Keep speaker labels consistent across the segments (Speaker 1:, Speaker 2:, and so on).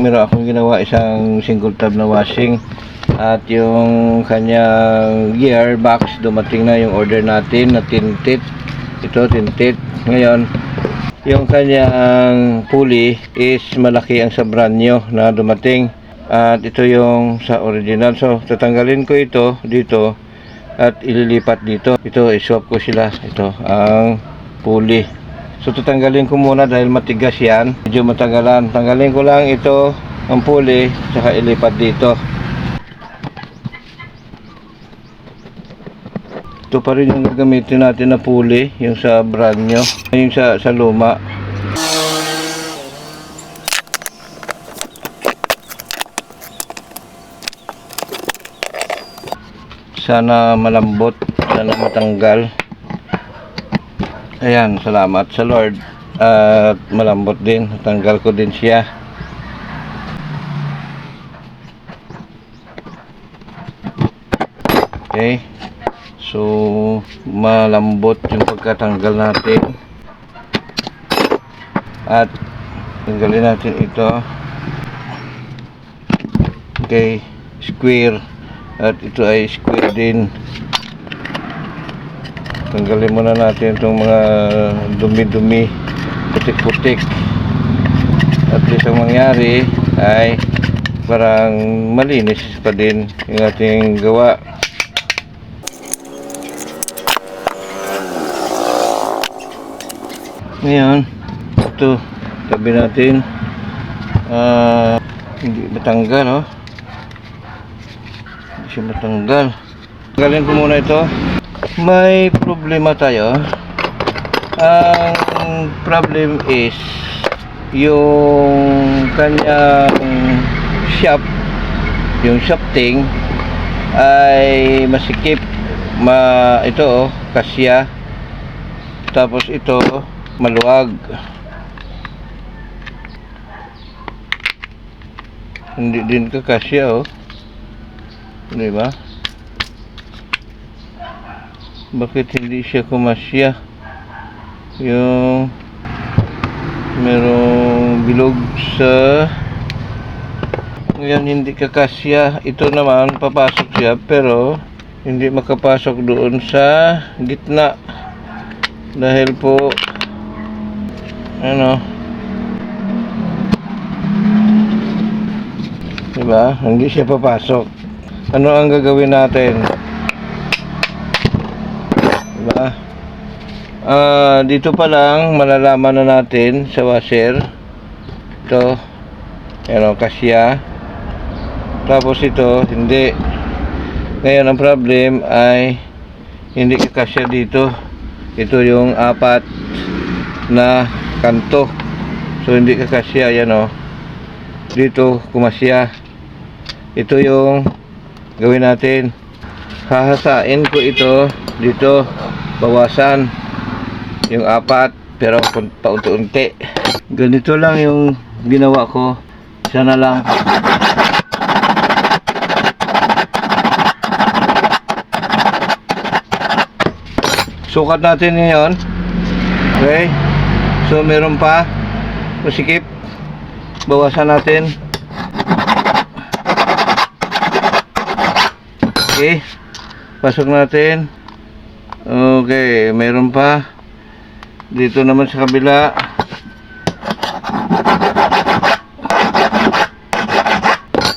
Speaker 1: meron akong ginawa isang single tab na washing. At yung kanyang gearbox, dumating na yung order natin na tinted. Ito, tinted. Ngayon, yung kanyang pulley is malaki ang sa brand new na dumating. At ito yung sa original. So, tatanggalin ko ito dito at ililipat dito. Ito, iswap ko sila. Ito, ang pulley. So, tatanggalin ko muna dahil matigas yan. Medyo matagalan. Tanggalin ko lang ito, ang pulley, saka ilipat dito. Ito pa rin yung gagamitin natin na pulley, yung sa brand nyo, yung sa luma. Sana malambot, sana matanggal. Ayan, salamat sa Lord. At malambot din, tanggal ko din siya. Okay. So, malambot yung pagkatanggal natin. At tanggalin natin ito. Okay, square. At ito ay square din. Tanggalin muna natin itong mga dumi-dumi, putik-putik. At least ang mangyari ay parang malinis pa din yung ating gawa. Ngayon, ito, tabi natin. Hindi matanggal, oh. Hindi siya matanggal. Tanggalin ko muna ito. May problema tayo. Ang problem is yung kanyang shaft, yung shafting ay masikip. Ito, oh, kasya. Tapos ito, maluwag. Hindi din kakasya, oh. Di ba? Bakit hindi siya kumasya? Yung merong bilog sa ngayon, hindi kakasya. Ito naman papasok siya pero hindi makapasok doon sa gitna dahil po ano, diba? Hindi siya papasok. Ano ang gagawin natin? Diba? Dito pa lang malalaman na natin sa washer. Ito, ano, kasya. Tapos ito, hindi. Ngayon ang problem ay hindi kakasya dito. Ito yung apat na kanto. So hindi kakasya, yan, oh. Dito kumasya. Ito yung gawin natin. Hahasain ko ito dito, bawasan yung apat pero paunti-unti. Ganito lang yung ginawa ko. Sana lang sukat natin ngayon. Okay, so meron pa masikip, bawasan natin. Okay, pasok natin. Okay, meron pa dito naman sa kabila.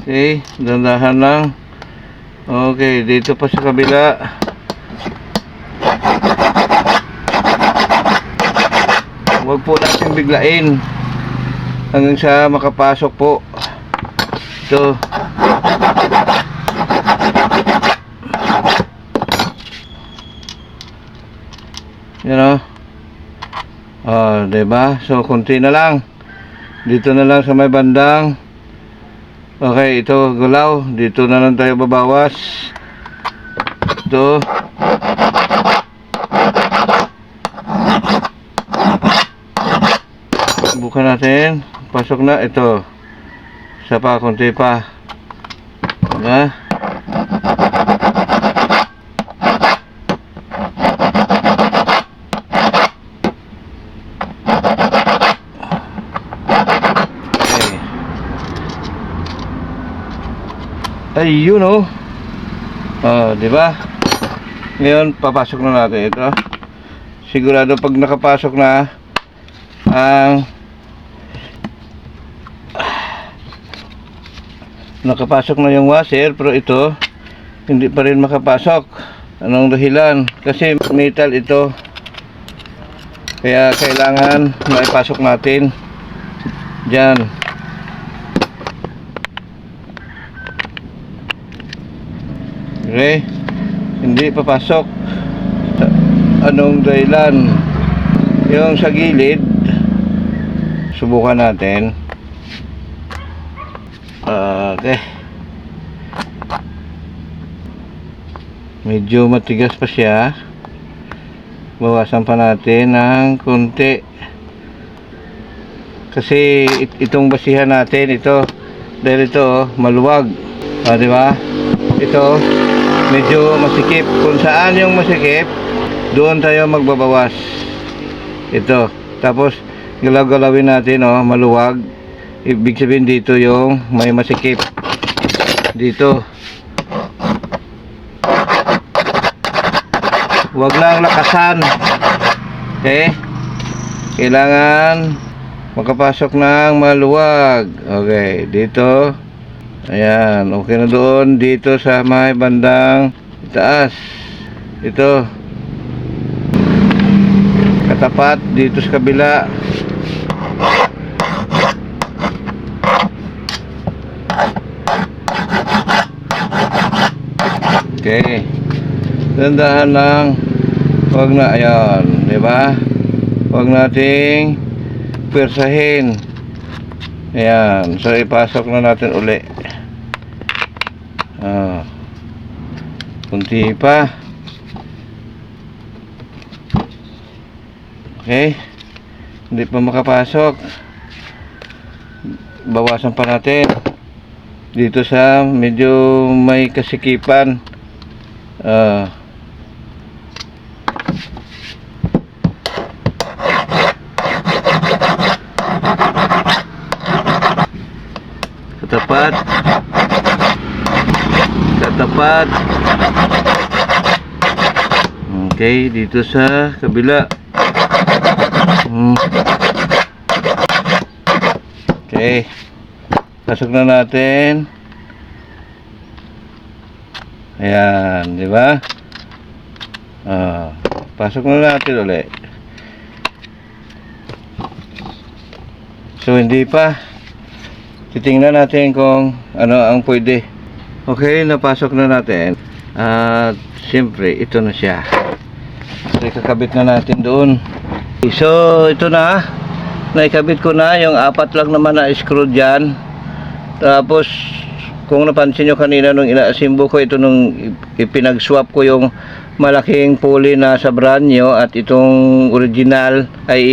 Speaker 1: Okay, dandahan lang. Okay, dito pa sa kabila. Huwag po natin biglain hanggang sa makapasok po. Ito. Yan, oh. Diba? So, konti na lang. Dito na lang sa may bandang. Okay, ito, gulaw. Dito na lang tayo babawas. Ito. Bukan natin. Pasok na. Ito. Isa pa, konti pa. Diba? Ayun oh. Oh, di ba? Ngayon papasok na natin ito. Sigurado pag nakapasok na ang nakapasok na yung washer, pero ito hindi pa rin makapasok. Anong dahilan? Kasi metal ito. Kaya kailangan maipasok natin dyan. Okay, hindi papasok. Anong dahilan? Yung sa gilid, subukan natin. Okay, medyo matigas pa siya. Bawasan pa natin ng konti. Kasi itong basihan natin, ito dahil ito maluwag, di ba? Ito medyo masikip. Kung saan yung masikip, doon tayo magbabawas. Ito. Tapos galaw-galawin natin, maluwag. Ibig sabihin dito yung may masikip. Dito. Huwag lang lakasan. Okay? Kailangan makapasok ng maluwag. Okay, dito. Ayan, okay na doon. Dito sa may bandang taas. Ito. Katapat dito sa kabila. Okay. Dandahan lang. Huwag na, ayan, di ba? Huwag nating pwersahin. Ayan, so ipasok na natin uli. Kunti pa. Okay, hindi pa makapasok. Bawasan pa natin dito sa medyo may kasikipan. Katapat. Katapat. Okay, dito sa kabila. Okay. Pasok na natin. Ayan, di ba? Pasok na natin ulit. So, hindi pa. Titingnan natin kung ano ang pwede. Okay, napasok na natin. At siyempre, ito na siya. So, ikakabit na natin doon. So, ito na. Naikabit ko na. Yung 4 lang naman na screw dyan. Tapos, kung napansin nyo kanina nung inaasimbo ko, ito nung ipinag-swap ko yung malaking pulley na sa brand new at itong original ay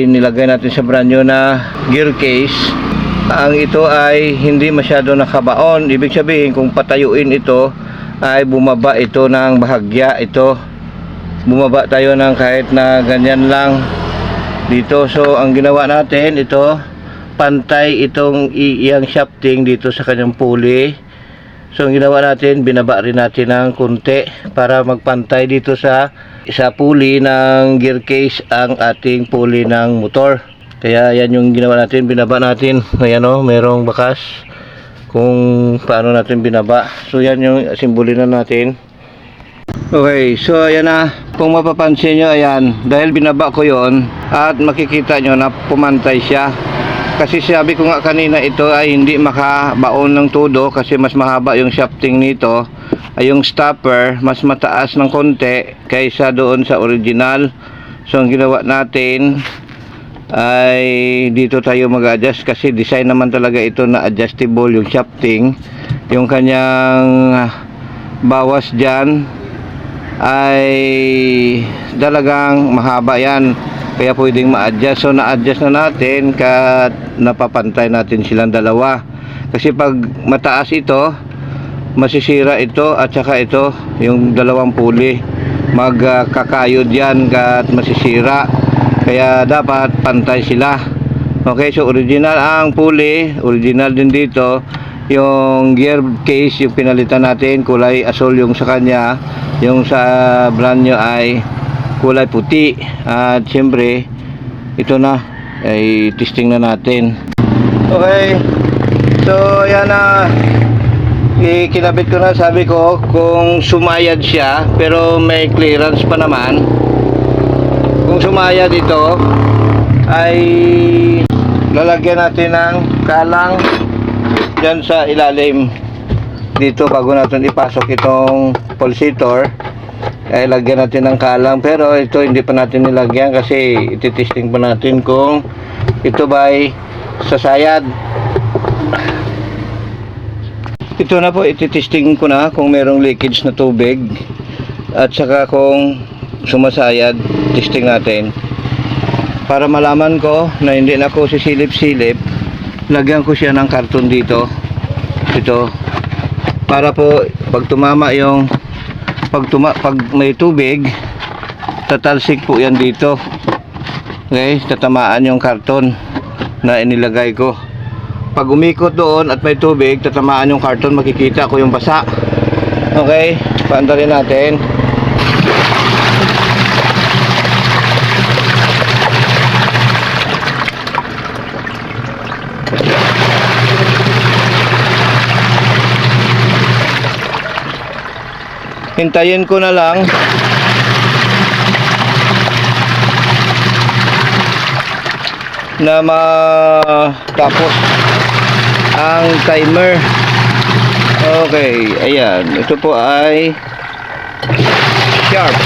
Speaker 1: nilagay natin sa brand new na gear case. Ang ito ay hindi masyado nakabaon. Ibig sabihin kung patayuin ito ay bumaba ito ng bahagya. Ito bumaba tayo ng kahit na ganyan lang dito. So ang ginawa natin, ito pantay itong iyang shafting dito sa kanyang pulley. So ang ginawa natin, binaba rin natin ng konti para magpantay dito sa pulley ng gear case ang ating pulley ng motor. Kaya yan yung ginawa natin, binaba natin. Ayan merong bakas kung paano natin binaba. So yan yung simbolin na natin. Okay, so ayan na. Kung mapapansin nyo, ayan, dahil binaba ko yon at makikita nyo na pumantay siya. Kasi sabi ko nga kanina, ito ay hindi makabaon ng todo kasi mas mahaba yung shafting nito. Ay yung stopper mas mataas ng konti kaysa doon sa original. So ang ginawa natin ay dito tayo mag-adjust kasi design naman talaga ito na adjustable yung shafting. Yung kanyang bawas dyan ay talagang mahaba yan, kaya pwedeng ma-adjust. So na-adjust na natin at napapantay natin silang dalawa. Kasi pag mataas ito, masisira ito at saka ito, yung dalawang pulley magkakayod yan at masisira. Kaya dapat pantay sila. Okay, so original ang pulley, original din dito Yung gear case, yung pinalitan natin, kulay asul yung sa kanya. Yung sa brand new ay kulay puti. At siyempre, ito na, ay testing na natin. Okay, so yan na. Kinabit ko na, sabi ko, kung sumayad siya, pero may clearance pa naman. Kung sumayad ito, ay lalagyan natin ng kalang dyan sa ilalim. Dito, bago natin ipasok itong pulsator, ay lagyan natin ng kalang. Pero ito, hindi pa natin nilagyan kasi ititesting pa natin kung ito ba ay sasayad. Ito na po, ititesting ko na kung merong leakage na tubig at saka kung sumasayad, testing natin para malaman ko na hindi na ako sisilip-silip. Lagyan ko siya ng karton dito, ito, para po pag tumama yung pag may tubig, tatalsik po yan dito. Okay, tatamaan yung karton na inilagay ko. Pag umikot doon at may tubig, tatamaan yung karton, makikita ko yung basa. Okay, paandarin natin. Hintayin ko na lang na matapos ang timer. Okay, ayan, ito po ay Sharp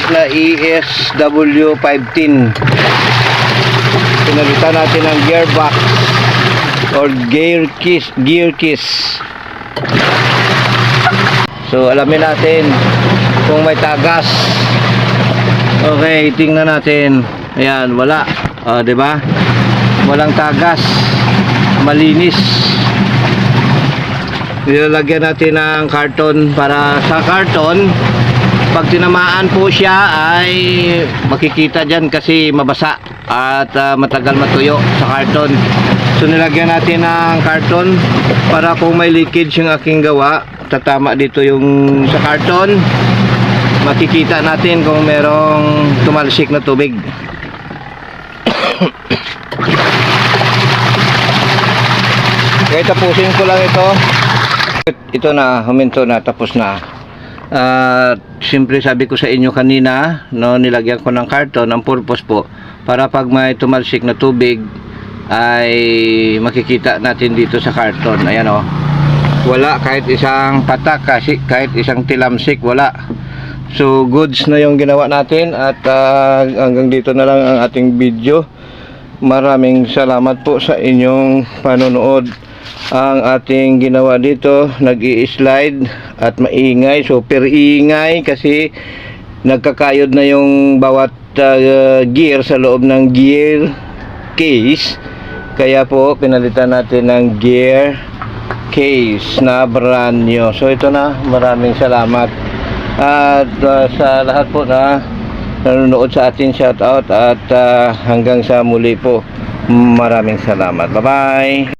Speaker 1: na ESW15. Pinalitan natin ang gearbox or gear keys. So alamin natin kung may tagas. Okay, tingnan natin. Ayan, wala. 'Di ba? Walang tagas. Malinis. Nilalagyan natin ng karton para sa karton, pag tinamaan po siya ay makikita diyan kasi mabasa at matagal matuyo sa karton. So nilagyan natin ng karton para kung may leakage yung aking gawa, tatama dito yung sa karton. Makikita natin kung merong tumalsik na tubig. Okay, tapusin ko lang ito. Ito na, huminto na, tapos na. Siyempre sabi ko sa inyo kanina, no, nilagyan ko ng karton. Ang purpose po, para pag may tumalsik na tubig, ay makikita natin dito sa karton. Ayan o. Wala kahit isang patak, kasi kahit isang tilamsik, wala. So goods na yung ginawa natin at hanggang dito na lang ang ating video. Maraming salamat po sa inyong panonood. Ang ating ginawa dito, nag-i-slide at maingay, super ingay kasi nagkakayod na yung bawat gear sa loob ng gear case. Kaya po pinalitan natin ng gear case na brand new. So ito na, maraming salamat. At sa lahat po na nanonood sa atin, shout out at hanggang sa muli po, maraming salamat. Bye bye.